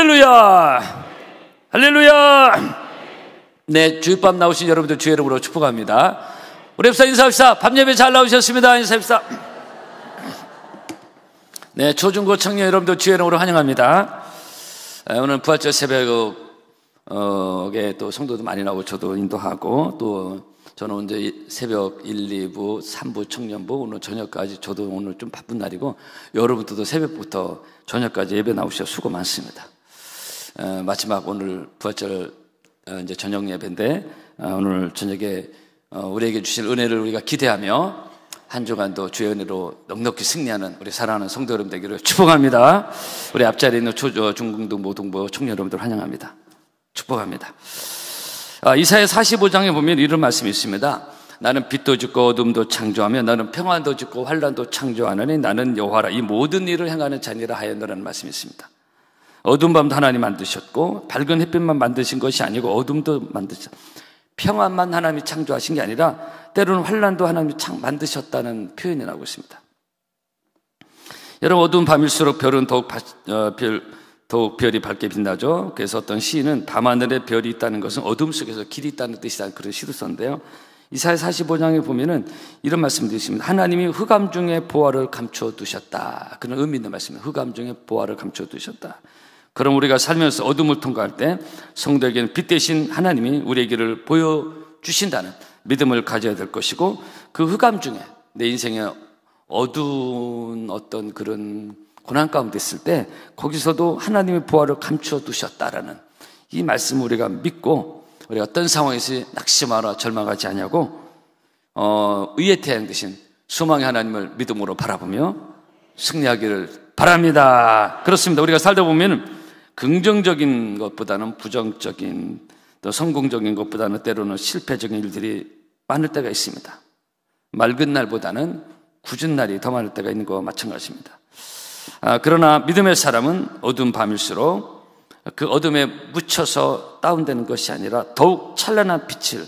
할렐루야! 할렐루야! 네, 주일밤 나오신 여러분들 주의 이름으로 축복합니다. 우리 앱사 인사합시다. 밤예배 잘 나오셨습니다. 인사합시다. 네, 초중고 청년 여러분들 주의 이름으로 환영합니다. 오늘 부활절 새벽에 또 성도도 많이 나오고 저도 인도하고 또 저는 이제 새벽 1, 2부, 3부 청년부 오늘 저녁까지 저도 오늘 좀 바쁜 날이고 여러분들도 새벽부터 저녁까지 예배 나오셔서 수고 많습니다. 마지막 오늘 부활절 이제 저녁 예배인데 오늘 저녁에 우리에게 주실 은혜를 우리가 기대하며 한 주간도 주의 은혜로 넉넉히 승리하는 우리 사랑하는 성도 여러분 되기를 축복합니다. 우리 앞자리에 있는 중공동 모동부 청년 여러분들 환영합니다. 축복합니다. 이사야 45장에 보면 이런 말씀이 있습니다. 나는 빛도 짓고 어둠도 창조하며 나는 평안도 짓고 환란도 창조하느니 나는 여호와라. 이 모든 일을 행하는 자니라 하였노라는 말씀이 있습니다. 어두운 밤도 하나님 만드셨고 밝은 햇빛만 만드신 것이 아니고 어둠도 만드셨고 평안만 하나님이 창조하신 게 아니라 때로는 환란도 하나님이 만드셨다는 표현이 나오고 있습니다. 여러분, 어두운 밤일수록 별은 더욱 별이 밝게 빛나죠. 그래서 어떤 시인은 밤하늘에 별이 있다는 것은 어둠 속에서 길이 있다는 뜻이라는 그런 시를 썼는데요. 이사야 45장에 보면은 이런 말씀도 있습니다. 하나님이 흑암 중에 보화를 감춰 두셨다. 그런 의미 있는 말씀입니다. 흑암 중에 보화를 감춰 두셨다. 그럼 우리가 살면서 어둠을 통과할 때 성도에게는 빛 대신 하나님이 우리의 길을 보여주신다는 믿음을 가져야 될 것이고, 그 흑암 중에 내 인생에 어두운 어떤 그런 고난 가운데 있을 때 거기서도 하나님의 보화를 감춰 두셨다라는 이 말씀을 우리가 믿고 우리가 어떤 상황에서 낙심하라 절망하지 않냐고 의의 태양 대신 소망의 하나님을 믿음으로 바라보며 승리하기를 바랍니다. 그렇습니다. 우리가 살다 보면 긍정적인 것보다는 부정적인 또 성공적인 것보다는 때로는 실패적인 일들이 많을 때가 있습니다. 맑은 날보다는 굳은 날이 더 많을 때가 있는 것과 마찬가지입니다. 그러나 믿음의 사람은 어두운 밤일수록 그 어둠에 묻혀서 다운되는 것이 아니라 더욱 찬란한 빛을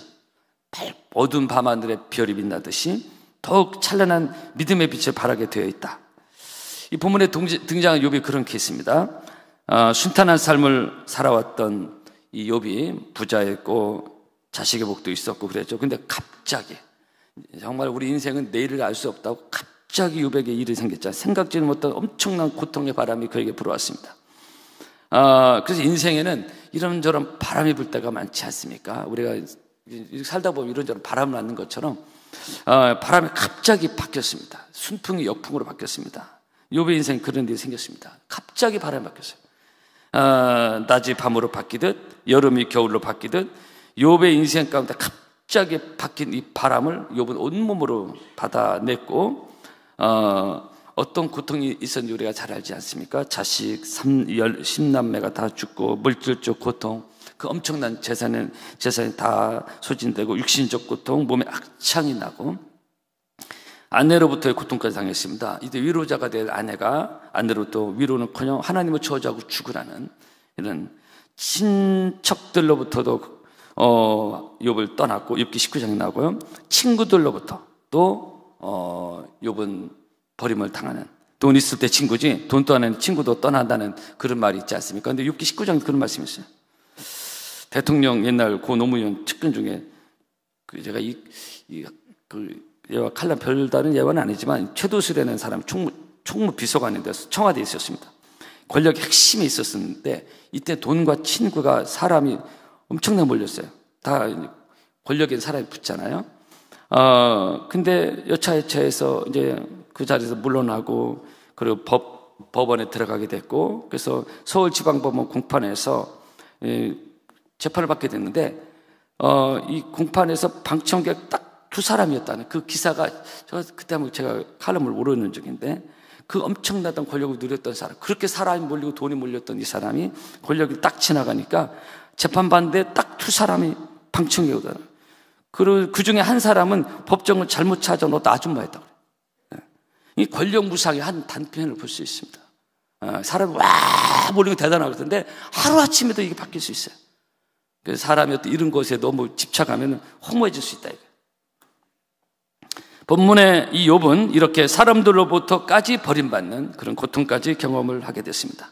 어두운 밤하늘의 별이 빛나듯이 더욱 찬란한 믿음의 빛을 발하게 되어 있다. 이 본문에 등장한 욥이 그런 케이스입니다. 순탄한 삶을 살아왔던 이 욥이 부자였고 자식의 복도 있었고 그랬죠. 근데 갑자기 정말 우리 인생은 내일을 알 수 없다고 갑자기 욥에게 일이 생겼잖아요. 생각지는 못한 엄청난 고통의 바람이 그에게 불어왔습니다. 그래서 인생에는 이런저런 바람이 불 때가 많지 않습니까? 우리가 살다 보면 이런저런 바람을 맞는 것처럼 바람이 갑자기 바뀌었습니다. 순풍이 역풍으로 바뀌었습니다. 욥의 인생 그런 일이 생겼습니다. 갑자기 바람이 바뀌었어요. 낮이 밤으로 바뀌듯 여름이 겨울로 바뀌듯 욥의 인생 가운데 갑자기 바뀐 이 바람을 욥은 온몸으로 받아냈고 어떤 고통이 있었는지 우리가 잘 알지 않습니까? 자식, 10남매가 다 죽고 물질적 고통, 그 엄청난 재산이 다 소진되고 육신적 고통, 몸에 악창이 나고 아내로부터의 고통까지 당했습니다. 이때 위로자가 될 아내가 아내로부터 위로는커녕 하나님을 저주하고 죽으라는 이런 친척들로부터도 욥을 떠났고 욥기 19장이 나오고요. 친구들로부터 또 욥은 버림을 당하는, 돈 있을 때 친구지 돈 떠나는 친구도 떠난다는 그런 말이 있지 않습니까? 근데 욥기 19장에 그런 말씀이 있어요. 대통령 옛날 고 노무현 측근 중에 제가 예와 칼날 별다른 예화는 아니지만 최도수라는 사람 총무 비서관인데 청와대에 있었습니다. 권력의 핵심이 있었는데 이때 돈과 친구가 사람이 엄청나게 몰렸어요. 다 권력인 사람이 붙잖아요. 근데 여차여차해서 이제 그 자리에서 물러나고 그리고 법원에 들어가게 됐고 그래서 서울지방법원 공판에서 재판을 받게 됐는데 이 공판에서 방청객 딱 2사람이었다는 그 기사가 그때 한번 제가 칼럼을 오르는 적인데 그 엄청나던 권력을 누렸던 사람, 그렇게 사람이 몰리고 돈이 몰렸던 이 사람이 권력이 딱 지나가니까 재판받는데 딱 2사람이 방청객이 오더라. 그리고 그 중에 한 사람은 법정을 잘못 찾아놓았다 아줌마였다고 그래요. 이 권력 무상의 한 단편을 볼 수 있습니다. 사람이 와 몰리고 대단하고 그런데 하루아침에도 이게 바뀔 수 있어요. 그래서 사람이 어떤 이런 것에 너무 집착하면 허무해질 수 있다. 본문의 이 욥은 이렇게 사람들로부터까지 버림받는 그런 고통까지 경험을 하게 됐습니다.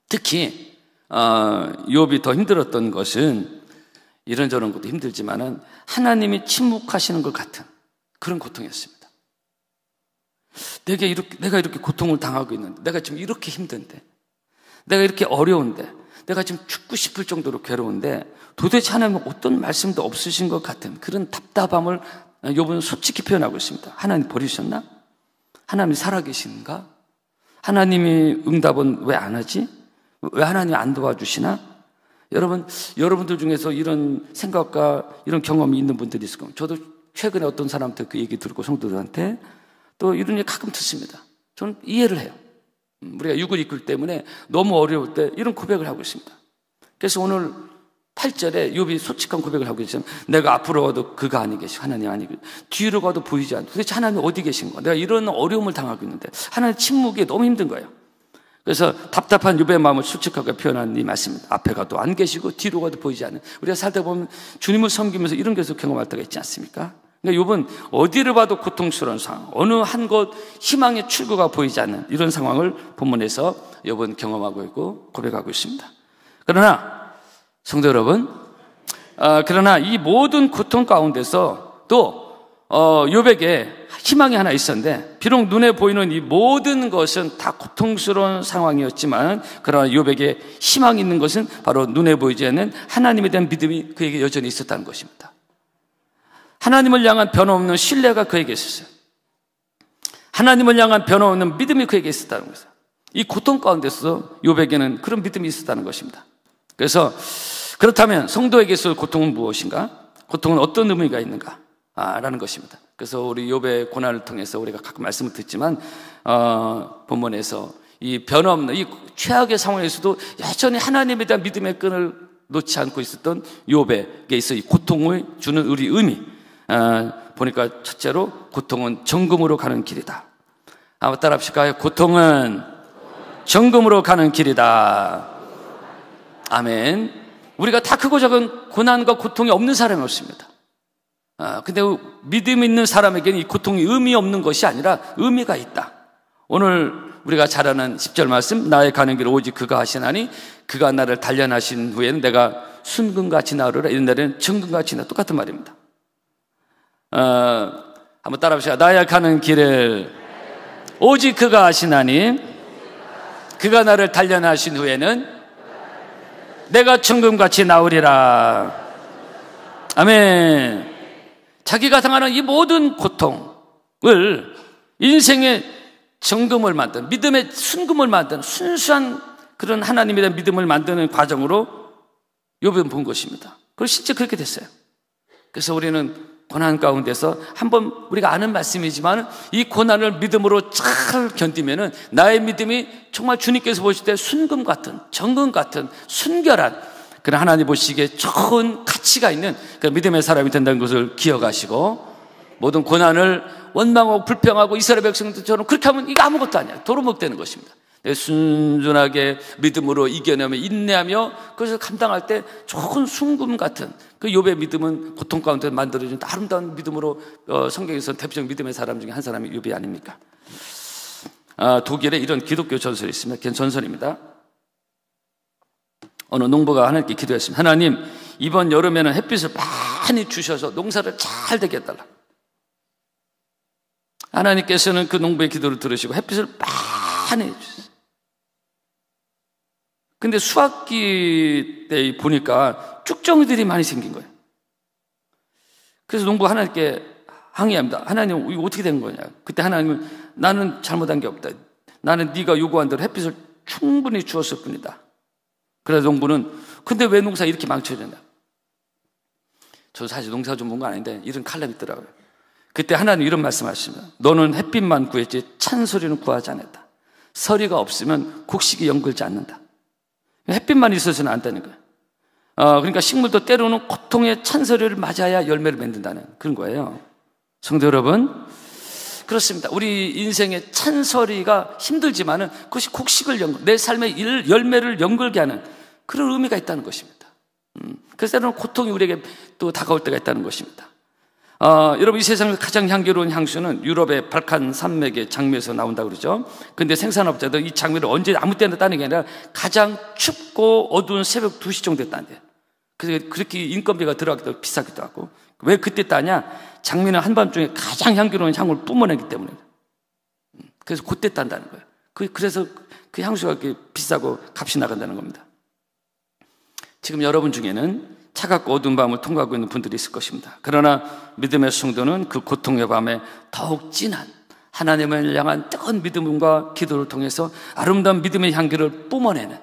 특히 욥이 더 힘들었던 것은 이런저런 것도 힘들지만은 하나님이 침묵하시는 것 같은 그런 고통이었습니다. 내가 이렇게 고통을 당하고 있는데, 내가 지금 이렇게 힘든데, 내가 이렇게 어려운데, 내가 지금 죽고 싶을 정도로 괴로운데 도대체 하나님은 어떤 말씀도 없으신 것 같은 그런 답답함을 욥은 솔직히 표현하고 있습니다. 하나님 버리셨나? 하나님이 살아계신가? 하나님이 응답은 왜 안 하지? 왜 하나님이 안 도와주시나? 여러분들 중에서 이런 생각과 이런 경험이 있는 분들이 있을 겁니다. 저도 최근에 어떤 사람한테 그 얘기 들고 성도들한테 또 이런 얘기 가끔 듣습니다. 저는 이해를 해요. 우리가 육을 이끌 때문에 너무 어려울 때 이런 고백을 하고 있습니다. 그래서 오늘 8절에 욥이 솔직한 고백을 하고 있잖아요. 내가 앞으로 가도 그가 아니 계시고 하나님 아니 계시고 뒤로 가도 보이지 않고 도대체 하나님 어디 계신 거야? 내가 이런 어려움을 당하고 있는데 하나님 침묵이 너무 힘든 거예요. 그래서 답답한 욥의 마음을 솔직하게 표현한 이 말씀입니다. 앞에 가도 안 계시고 뒤로 가도 보이지 않는, 우리가 살다 보면 주님을 섬기면서 이런 것을 경험할 때가 있지 않습니까? 그러니까 욥은 어디를 봐도 고통스러운 상황, 어느 한 곳 희망의 출구가 보이지 않는 이런 상황을 본문에서 욥은 경험하고 있고 고백하고 있습니다. 그러나 성도 여러분, 그러나 이 모든 고통 가운데서 또 욥에게 희망이 하나 있었는데, 비록 눈에 보이는 이 모든 것은 다 고통스러운 상황이었지만 그러나 욥에게 희망이 있는 것은 바로 눈에 보이지 않는 하나님에 대한 믿음이 그에게 여전히 있었다는 것입니다. 하나님을 향한 변함없는 신뢰가 그에게 있었어요. 하나님을 향한 변함없는 믿음이 그에게 있었다는 것이에요. 이 고통 가운데서 욥에게는 그런 믿음이 있었다는 것입니다. 그래서 그렇다면 성도에게서 고통은 무엇인가? 고통은 어떤 의미가 있는가? 라는 것입니다. 그래서 우리 욥의 고난을 통해서 우리가 가끔 말씀을 듣지만 본문에서 이 변함없는 이 최악의 상황에서도 여전히 하나님에 대한 믿음의 끈을 놓지 않고 있었던 욥에게 있어 이 고통을 주는 우리 의미, 보니까 첫째로 고통은 정금으로 가는 길이다. 한번 따라 합시까요? 고통은 정금으로 가는 길이다. 아멘. 우리가 다 크고 작은 고난과 고통이 없는 사람이 없습니다. 근데 믿음 있는 사람에게는 이 고통이 의미 없는 것이 아니라 의미가 있다. 오늘 우리가 잘 아는 10절 말씀, 나의 가는 길 오직 그가 하시나니 그가 나를 단련하신 후에는 내가 순금같이 나으리라. 이런 날에는 정금같이 나. 똑같은 말입니다. 한번 따라 합시다. 나의 가는 길을 오직 그가 하시나니 그가 나를 단련하신 후에는 내가 정금같이 나으리라. 아멘. 자기가 당하는 이 모든 고통을 인생의 정금을 만드는, 믿음의 순금을 만드는 순수한 그런 하나님에 대한 믿음을 만드는 과정으로 욥은 본 것입니다. 그리고 실제 그렇게 됐어요. 그래서 우리는 고난 가운데서 한번 우리가 아는 말씀이지만 이 고난을 믿음으로 잘 견디면은 나의 믿음이 정말 주님께서 보실 때 순금 같은, 정금 같은 순결한 그런 하나님 보시기에 좋은 가치가 있는 그런 믿음의 사람이 된다는 것을 기억하시고, 모든 고난을 원망하고 불평하고 이스라엘 백성들처럼 그렇게 하면 이거 아무것도 아니야. 도루묵되는 것입니다. 순전하게 믿음으로 이겨내며 인내하며 그것을 감당할 때 좋은 순금 같은 그 욥의 믿음은 고통 가운데 만들어진 아름다운 믿음으로 성경에서 대표적 믿음의 사람 중에 한 사람이 욥이 아닙니까? 독일에 이런 기독교 전설이 있습니다. 그건 전설입니다. 어느 농부가 하나님께 기도했습니다. 하나님, 이번 여름에는 햇빛을 많이 주셔서 농사를 잘 되게 해달라. 하나님께서는 그 농부의 기도를 들으시고 햇빛을 많이 해주셨어요. 근데 수확기 때 보니까 쭉정이들이 많이 생긴 거예요. 그래서 농부가 하나님께 항의합니다. 하나님, 이거 어떻게 된 거냐? 그때 하나님은 나는 잘못한 게 없다. 나는 네가 요구한 대로 햇빛을 충분히 주었을 뿐이다. 그래서 농부는 근데 왜 농사 이렇게 망쳐졌냐? 저 사실 농사 좀 본 거 아닌데 이런 칼럼이 있더라고요. 그때 하나님 이런 말씀하십니다. 너는 햇빛만 구했지 찬소리는 구하지 않았다. 서리가 없으면 곡식이 연결지 않는다. 햇빛만 있어서는 안 되는 거예요. 그러니까 식물도 때로는 고통의 찬소리를 맞아야 열매를 맺는다는 그런 거예요. 성도 여러분, 그렇습니다. 우리 인생의 찬소리가 힘들지만은 그것이 곡식을 내 삶의 열매를 연결게 하는 그런 의미가 있다는 것입니다. 그래서 때로는 고통이 우리에게 또 다가올 때가 있다는 것입니다. 여러분, 이 세상에서 가장 향기로운 향수는 유럽의 발칸 산맥의 장미에서 나온다고 그러죠. 근데 생산업자들 이 장미를 언제 아무 때나 따는 게 아니라 가장 춥고 어두운 새벽 2시 정도에 딴대요. 그래서 그렇게 인건비가 들어가기도 비싸기도 하고. 왜 그때 따냐? 장미는 한밤중에 가장 향기로운 향을 뿜어내기 때문에. 그래서 그때 딴다는 거예요. 그래서 그 향수가 이렇게 비싸고 값이 나간다는 겁니다. 지금 여러분 중에는 차갑고 어두운 밤을 통과하고 있는 분들이 있을 것입니다. 그러나 믿음의 성도는 그 고통의 밤에 더욱 진한 하나님을 향한 뜨거운 믿음과 기도를 통해서 아름다운 믿음의 향기를 뿜어내는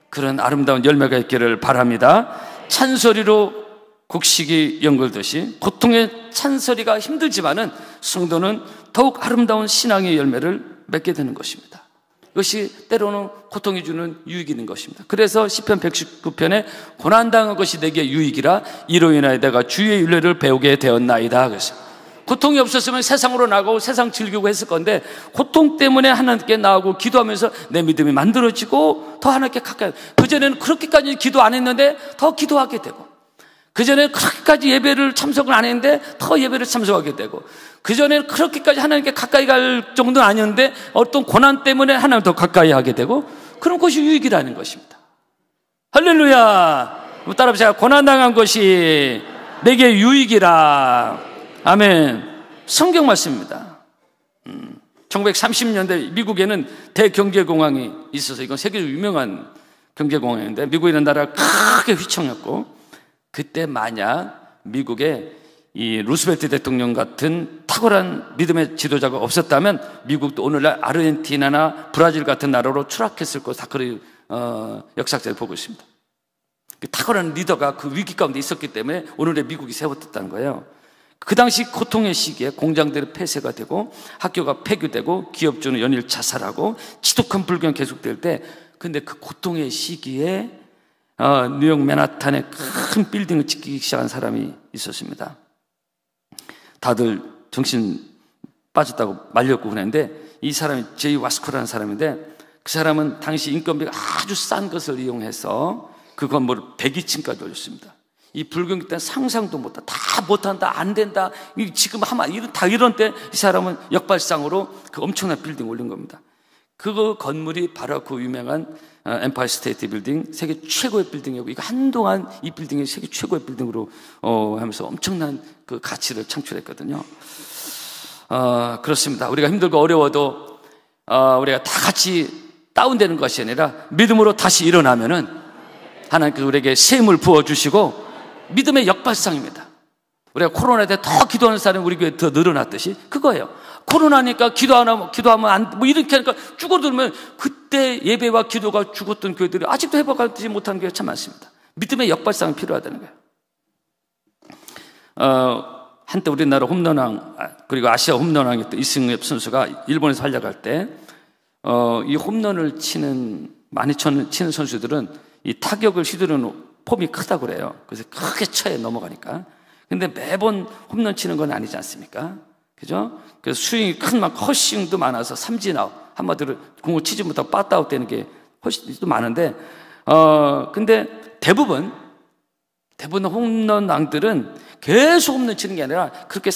그런 아름다운 열매가 있기를 바랍니다. 찬소리로 곡식이 연결듯이 고통의 찬소리가 힘들지만은 성도는 더욱 아름다운 신앙의 열매를 맺게 되는 것입니다. 이것이 때로는 고통이 주는 유익이 있는 것입니다. 그래서 시편 119편에 고난당한 것이 내게 유익이라 이로 인하여 내가 주의 윤례를 배우게 되었나이다. 그래서 고통이 없었으면 세상으로 나가고 세상 즐기고 했을 건데 고통 때문에 하나님께 나오고 기도하면서 내 믿음이 만들어지고 더 하나님께 가까이. 그전에는 그렇게까지 기도 안 했는데 더 기도하게 되고, 그전에는 그렇게까지 예배를 참석을 안 했는데 더 예배를 참석하게 되고, 그전에는 그렇게까지 하나님께 가까이 갈 정도는 아니었는데 어떤 고난 때문에 하나님 더 가까이 하게 되고, 그런 것이 유익이라는 것입니다. 할렐루야. 따라합시다. 고난당한 것이 내게 유익이라. 아멘. 성경 말씀입니다. 1930년대 미국에는 대경제공황이 있어서, 이건 세계적으로 유명한 경제공황인데 미국이라는 나라가 크게 휘청였고, 그때 만약 미국에 이 루스벨트 대통령 같은 탁월한 믿음의 지도자가 없었다면 미국도 오늘날 아르헨티나나 브라질 같은 나라로 추락했을 것, 다 그런 역사책을 보고 있습니다. 그 탁월한 리더가 그 위기 가운데 있었기 때문에 오늘의 미국이 세웠다는 거예요. 그 당시 고통의 시기에 공장들이 폐쇄가 되고 학교가 폐교되고 기업주는 연일 자살하고 지독한 불경이 계속될 때, 근데 그 고통의 시기에 뉴욕 맨하탄에 큰 빌딩을 짓기 시작한 사람이 있었습니다. 다들 정신 빠졌다고 말렸고 그랬는데, 이 사람이 제이 와스코라는 사람인데, 그 사람은 당시 인건비가 아주 싼 것을 이용해서 그 건물을 102층까지 올렸습니다. 이 불경기 때는 상상도 못한다, 다 못한다, 안 된다, 지금 하면 이런 때 이 사람은 역발상으로 그 엄청난 빌딩 올린 겁니다. 그 건물이 바로 그 유명한 엠파이어 스테이트 빌딩, 세계 최고의 빌딩이고, 이거 한동안 이 빌딩이 세계 최고의 빌딩으로 하면서 엄청난 그 가치를 창출했거든요. 그렇습니다. 우리가 힘들고 어려워도 우리가 다 같이 다운되는 것이 아니라 믿음으로 다시 일어나면은 하나님께서 우리에게 새 힘을 부어주시고, 믿음의 역발상입니다. 우리가 코로나 때 더 기도하는 사람이 우리 교회에 더 늘어났듯이 그거예요. 코로나니까 기도하면 안, 뭐 이렇게 하니까 죽어들면, 그때 예배와 기도가 죽었던 교회들이 아직도 회복하지 못하는 교회가 참 많습니다. 믿음의 역발상이 필요하다는 거예요. 한때 우리나라 홈런왕, 그리고 아시아 홈런왕이었던 이승엽 선수가 일본에서 활약할 때, 이 홈런을 많이 치는 선수들은 이 타격을 휘두르는 폼이 크다고 그래요. 그래서 크게 쳐야 넘어가니까. 근데 매번 홈런 치는 건 아니지 않습니까? 그죠? 그래서 스윙이 큰 컷스윙도 많아서 삼진아웃, 한마디로 공을 치지 못하고 빠따웃 되는 게 훨씬 또 많은데, 근데 대부분 홈런왕들은 계속 홈런 치는 게 아니라 그렇게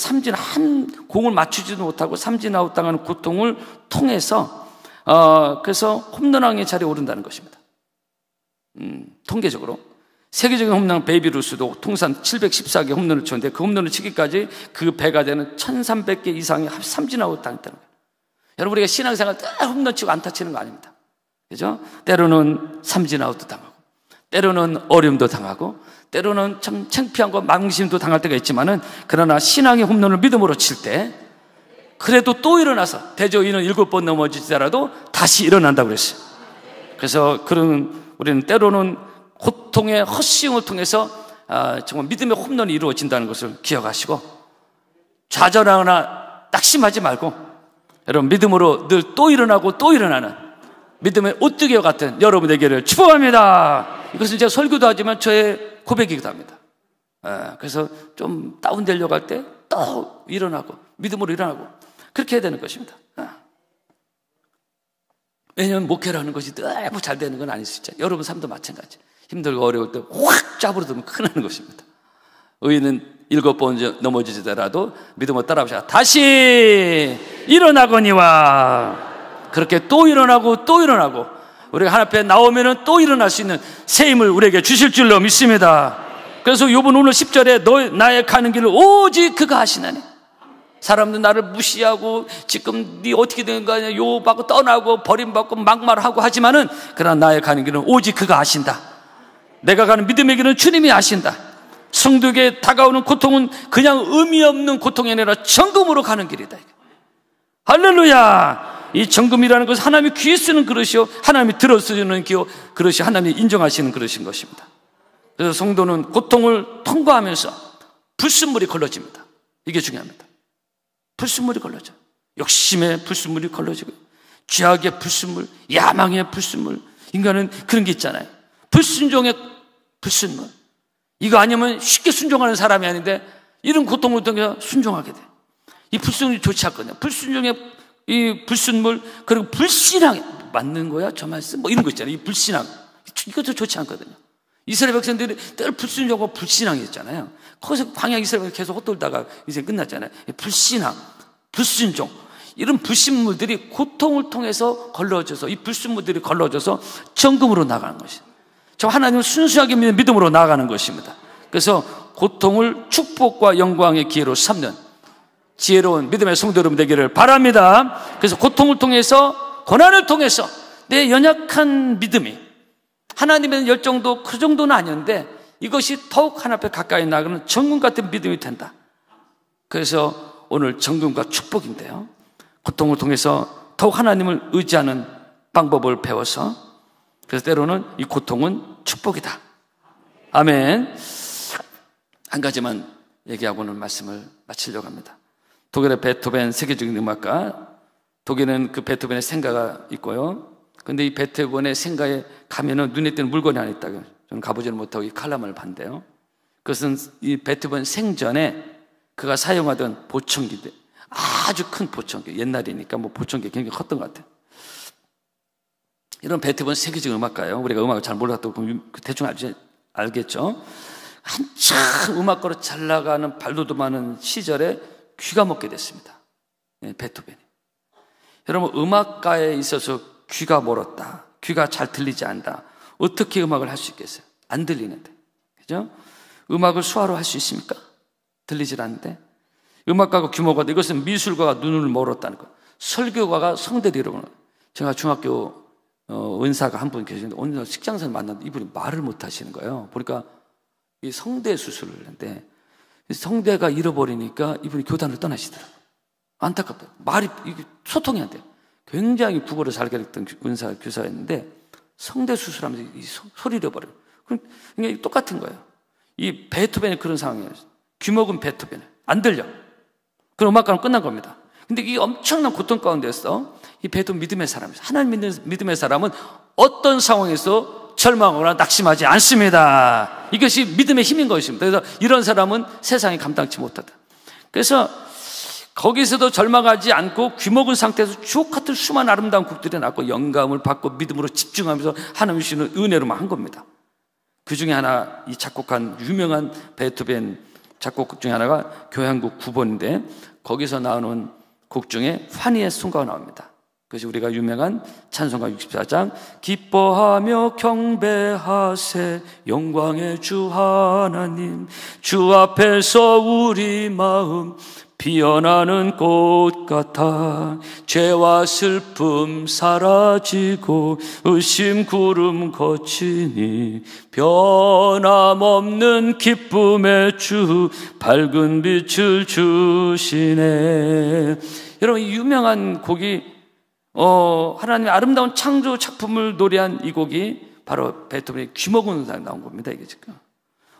공을 맞추지도 못하고 삼진아웃 당하는 고통을 통해서, 그래서 홈런왕의 자리에 오른다는 것입니다. 통계적으로. 세계적인 홈런 베이비 루스도 통산 714개 홈런을 쳤는데, 그 홈런을 치기까지 그 배가 되는 1300개 이상의 삼진아웃 당했다는 거예요. 여러분, 우리가 신앙생활 때 홈런 치고 안타 치는 거 아닙니다. 그죠? 때로는 삼진아웃도 당하고, 때로는 어려움도 당하고, 때로는 참 창피한 거 망심도 당할 때가 있지만은, 그러나 신앙의 홈런을 믿음으로 칠 때 그래도 또 일어나서, 대저인은 7번 넘어지더라도 다시 일어난다고 그랬어요. 그래서 우리는 때로는 고통의 헛스윙을 통해서 정말 믿음의 홈런이 이루어진다는 것을 기억하시고, 좌절하거나 낙심하지 말고, 여러분 믿음으로 늘 또 일어나고 또 일어나는 믿음의 오뜨기와 같은 여러분 되기를 축복합니다. 이것은 제가 설교도 하지만 저의 고백이기도 합니다. 그래서 좀 다운되려고 할 때 또 일어나고, 믿음으로 일어나고, 그렇게 해야 되는 것입니다. 왜냐하면 목회라는 것이 늘 잘 되는 건 아닐 수 있죠. 여러분 삶도 마찬가지. 힘들고 어려울 때 확 짜부러들면 큰일 나는 것입니다. 의인은 7번 넘어지더라도 믿음으로 따라합시다. 다시 일어나거니와. 그렇게 또 일어나고 또 일어나고 우리가 하나님 앞에 나오면은 또 일어날 수 있는 새 힘을 우리에게 주실 줄로 믿습니다. 그래서 욥은 오늘 10절에 너 나의 가는 길을 오직 그가 하시나니. 사람들 나를 무시하고 지금 네 어떻게 된 거 아니야 욥하고 떠나고 버림받고 막말하고 하지만은 그러나 나의 가는 길은 오직 그가 아신다. 내가 가는 믿음의 길은 주님이 아신다. 성도에게 다가오는 고통은 그냥 의미 없는 고통이 아니라 정금으로 가는 길이다. 할렐루야. 이 정금이라는 것은 하나님이 귀에 쓰는 그릇이요 하나님이 들어 쓰는 그릇이 하나님이 인정하시는 그릇인 것입니다. 그래서 성도는 고통을 통과하면서 불순물이 걸러집니다. 이게 중요합니다. 불순물이 걸러져. 욕심의 불순물이 걸러지고 죄악의 불순물, 야망의 불순물. 인간은 그런 게 있잖아요. 불순종의 불순물. 이거 아니면 쉽게 순종하는 사람이 아닌데 이런 고통을 통해 순종하게 돼. 이 불순물이 좋지 않거든요. 불순종의 이 불순물, 그리고 불신앙. 맞는 거야? 저 말씀? 뭐 이런 거 있잖아요. 이 불신앙. 이것도 좋지 않거든요. 이스라엘 백성들이 늘 불순종하고 불신앙이었잖아요. 거기서 광야 이스라엘 계속 헛돌다가 이제 끝났잖아요. 불신앙, 불순종. 이런 불순물들이 고통을 통해서 걸러져서, 이 불순물들이 걸러져서 정금으로 나가는 것이에요. 저 하나님을 순수하게 믿는 믿음으로 나아가는 것입니다. 그래서 고통을 축복과 영광의 기회로 삼는 지혜로운 믿음의 성도 여러분 되기를 바랍니다. 그래서 고통을 통해서, 고난을 통해서 내 연약한 믿음이 하나님의 열정도 그 정도는 아니었는데 이것이 더욱 하나님 앞에 가까이 나가는 정금 같은 믿음이 된다. 그래서 오늘 정금과 축복인데요, 고통을 통해서 더욱 하나님을 의지하는 방법을 배워서, 그래서 때로는 이 고통은 축복이다. 아멘. 한 가지만 얘기하고는 말씀을 마치려고 합니다. 독일의 베토벤 세계적인 음악가, 독일은 그 베토벤의 생가가 있고요. 근데 이 베토벤의 생가에 가면은 눈에 띄는 물건이 하나 있다고요. 저는 가보지는 못하고 이 칼럼을 봤는데요. 그것은 이 베토벤 생전에 그가 사용하던 보청기들, 아주 큰 보청기, 옛날이니까 뭐 보청기 굉장히 컸던 것 같아요. 이런 베토벤 세계적인 음악가예요. 우리가 음악을 잘 몰랐다고 대충 알겠죠. 한참 음악가로 잘 나가는 발로도 많은 시절에 귀가 먹게 됐습니다. 베토벤이. 여러분, 음악가에 있어서 귀가 멀었다, 귀가 잘 들리지 않다, 어떻게 음악을 할 수 있겠어요? 안 들리는데, 그죠? 음악을 수화로 할 수 있습니까? 들리질 않는데. 음악가가 귀모가, 이것은 미술가가 눈을 멀었다는 것. 설교가가 성대를 잃어버리는 거예요. 제가 중학교 은사가 한 분 계시는데 오늘 식장사를 만났는데 이분이 말을 못 하시는 거예요. 보니까 이 성대 수술을 했는데 성대가 잃어버리니까 이분이 교단을 떠나시더라고요. 안타깝다. 말이, 이게 소통이 안 돼요. 굉장히 국어를 잘 가르쳤던 은사 교사였는데 성대 수술하면서 이 소리 잃어버려요. 그럼 그냥 똑같은 거예요. 이 베토벤이 그런 상황이에요. 귀먹은 베토벤. 안 들려. 그럼 음악가는 끝난 겁니다. 근데 이 엄청난 고통 가운데서 이 베토벤 믿음의 사람이에요. 하나님 믿는 믿음의 사람은 어떤 상황에서 절망하거나 낙심하지 않습니다. 이것이 믿음의 힘인 것입니다. 그래서 이런 사람은 세상에 감당치 못하다. 그래서 거기서도 절망하지 않고 귀먹은 상태에서 주옥 같은 수많은 아름다운 곡들이 나고 영감을 받고 믿음으로 집중하면서 하나님 주시는 은혜로만 한 겁니다. 그 중에 하나, 이 작곡한 유명한 베토벤 작곡 중에 하나가 교향곡 9번인데 거기서 나오는 곡 중에 환희의 순가가 나옵니다. 그것이 우리가 유명한 찬송가 64장, 기뻐하며 경배하세 영광의 주 하나님, 주 앞에서 우리 마음 피어나는 꽃 같아 죄와 슬픔 사라지고 의심 구름 거치니 변함없는 기쁨의 주 밝은 빛을 주시네. 여러분, 이 유명한 곡이 하나님의 아름다운 창조 작품을 노래한 이 곡이 바로 베토벤의 귀먹은 사람이 나온 겁니다. 이게 지금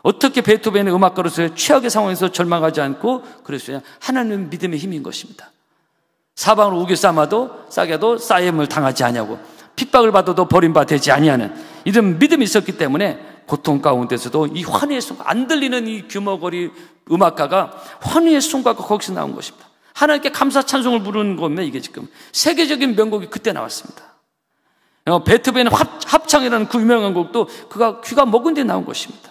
어떻게 베토벤의 음악가로서의 최악의 상황에서 절망하지 않고 그랬어요? 하나님의 믿음의 힘인 것입니다. 사방으로 우겨 싸게도 싸임을 당하지 아니하고 핍박을 받아도 버림받지 아니하는 이런 믿음이 있었기 때문에 고통 가운데서도 이 환희의 순간, 안 들리는 이 귀머거리 음악가가 환희의 순간과 거기서 나온 것입니다. 하나님께 감사 찬송을 부르는 겁니다. 이게 지금 세계적인 명곡이 그때 나왔습니다. 베토벤의 합창이라는 그 유명한 곡도 그가 귀가 먹은 데 나온 것입니다.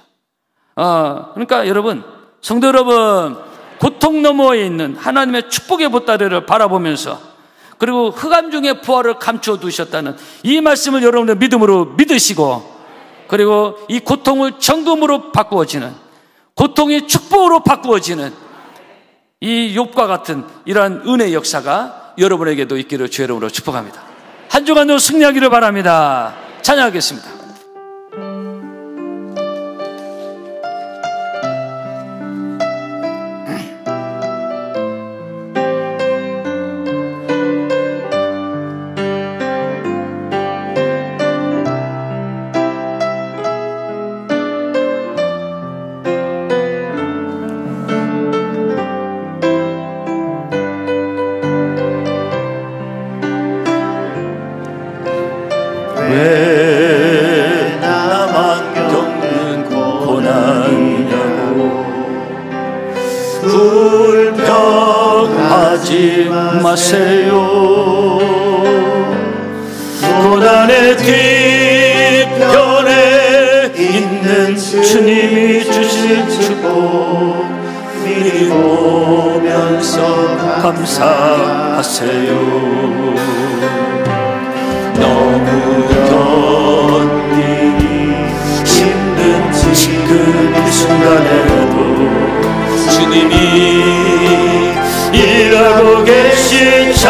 그러니까 여러분, 성도 여러분, 고통 너머에 있는 하나님의 축복의 보따리를 바라보면서, 그리고 흑암 중에 부활을 감추어 두셨다는 이 말씀을 여러분들 믿음으로 믿으시고, 그리고 이 고통을 정금으로 바꾸어지는, 고통이 축복으로 바꾸어지는 이 욥과 같은 이러한 은혜의 역사가 여러분에게도 있기를 주의 이름으로 축복합니다. 한 주간도 승리하기를 바랍니다. 찬양하겠습니다. 왜 나만 겪는 고난이냐고 불평하지 마세요. 고난의 뒤편에 있는 주님이 주실 축복 미리 보면서 감사하세요. 너무 견디기 힘든 지금 이 순간에도 주님이 일하고 계시잖아요.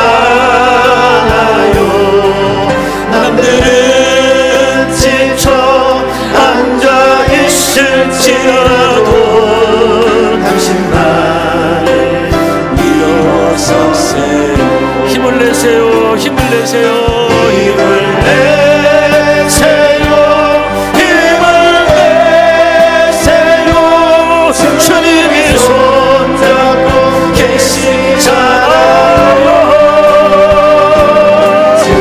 남들은 지쳐 앉아 있을지라도 당신만을 일어서세요. 힘을 내세요. 힘을 내세요. 힘을 내세요. 힘을 내세요. 주님이 손잡고 계시잖아요.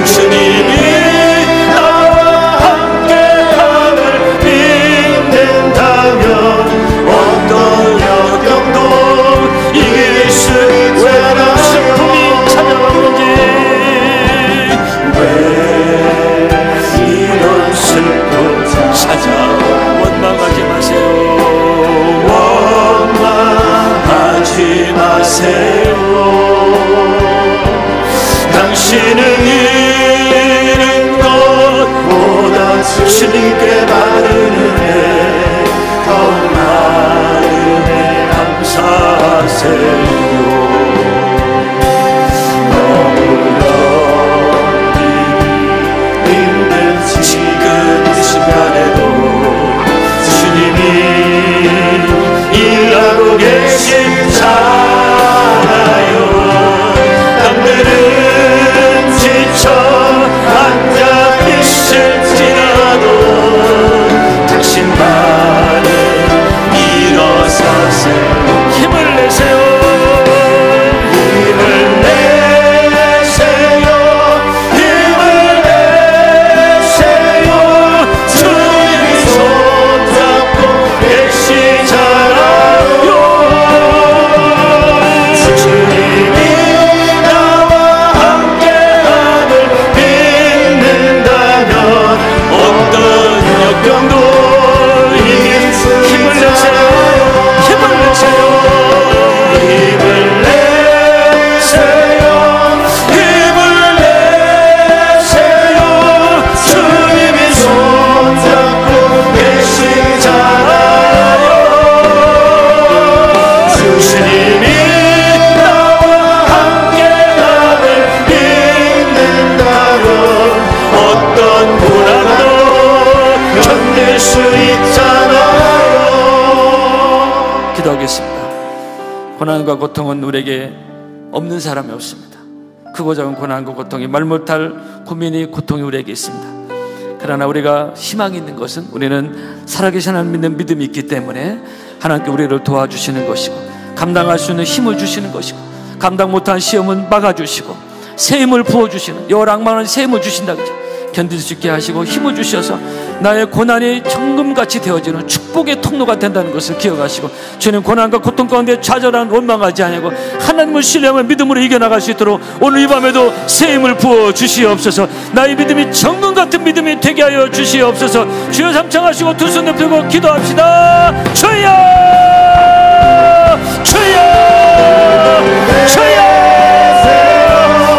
주님이 나와 함께함을 믿는다면 어떤 역경도 이길 수 있잖아요. 슬픔이 찾아오는지 이런 슬픔 찾아 원망하지 마세요. 원망하지 마세요. 당신은 잃은 것보다 주님께 많은 은혜, 더 많은 은혜 감사하세요. 일하고 계시잖아요. 남들은 지쳐 앉아 있을지라도 당신만은 일어서세요. 힘을 내세요. 힘을 내세요. 힘을 내세요. 주님이 손잡고 계시잖아요. 주님이 나와 함께함을 믿는다면 어떤 역경도 이길 수 힘을 내세요. 힘을 내세요. 힘을 내세요. 힘을 내세요. 주님이 손잡고 계시잖아요. 주님이 나와 함께함을 믿는다면 어떤 고난도 견딜 수 있잖아요. 기도하겠습니다. 고난과 고통은 우리에게 없는 사람이 없습니다. 크고 작은 고난과 고통이 말 못할 고민이, 고통이 우리에게 있습니다. 그러나 우리가 희망이 있는 것은 우리는 살아계신 하나님 믿는 믿음이 있기 때문에 하나님께 우리를 도와주시는 것이고, 감당할 수 있는 힘을 주시는 것이고, 감당 못한 시험은 막아주시고, 새 힘을 부어주시는, 여호와 랑망한 새 힘을 주신다 그죠. 견딜 수 있게 하시고 힘을 주셔서 나의 고난이 정금같이 되어지는 축복의 통로가 된다는 것을 기억하시고, 주님 고난과 고통 가운데 좌절한 원망하지 아니하고 하나님을 신뢰하며 믿음으로 이겨나갈 수 있도록 오늘 이 밤에도 새 힘을 부어 주시옵소서. 나의 믿음이 정금같은 믿음이 되게 하여 주시옵소서. 주여 삼창하시고 두 손 높이고 기도합시다. 주여! 주여 주여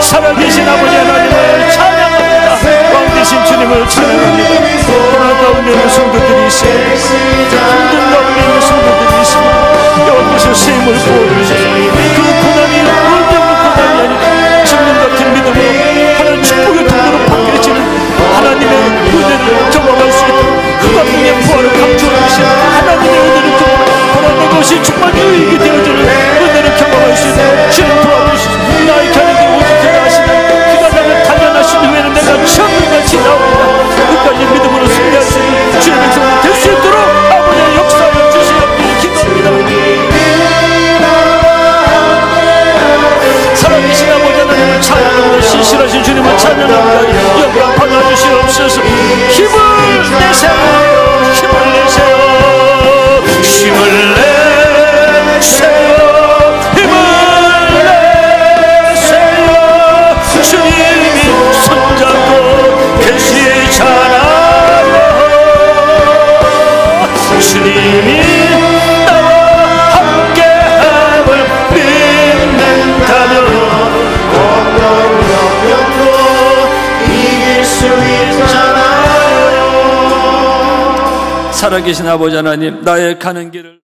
살아계신 아버지 하나님을 찬양합니다. 왕 되신 주님을 찬양합니다. 고난 가운데 있는 성도들이 있습니다. 힘든 가운데 있는 성도들이 있습니다. 여호와께서 새 힘을 부어주셔서 그 고난이 언제부터 고난이 아니라 죽는 같은 믿음으로 하나님 축복의 통로로 바뀌어지는 하나님의 은혜를 경험할 수 있도록 그 가운데 부활을 감추어 주신 하나님의 은혜를 경험하고 고난의 것이 정말 유익이 되어지는 은혜를 경험할 수 있도록 주님 도와주시고 나의 견인이 오죽하게 하시는 그가 나를 단련하신 후에는 내가 천국같이 나옵니다. 끝까지 믿음으로 승리할 수 있는 주의 백성이 될 수 있도록 아버지의 역사를 주시옵기를 기도합니다. 살아계신 아버지 하나님을 찬양합니다. 신실하신 주님을 찬양합니다. 영광 받아주시옵소서. 힘을 내세요. 힘을 내세요. 힘을 내세요. 힘을 내세요. 주님이 손잡고 계시잖아요. 주님이 나와 함께함을 믿는다면 어떤 영역도 이길 수 있잖아요. 살아계신 아버지 하나님, 나의 가는 길을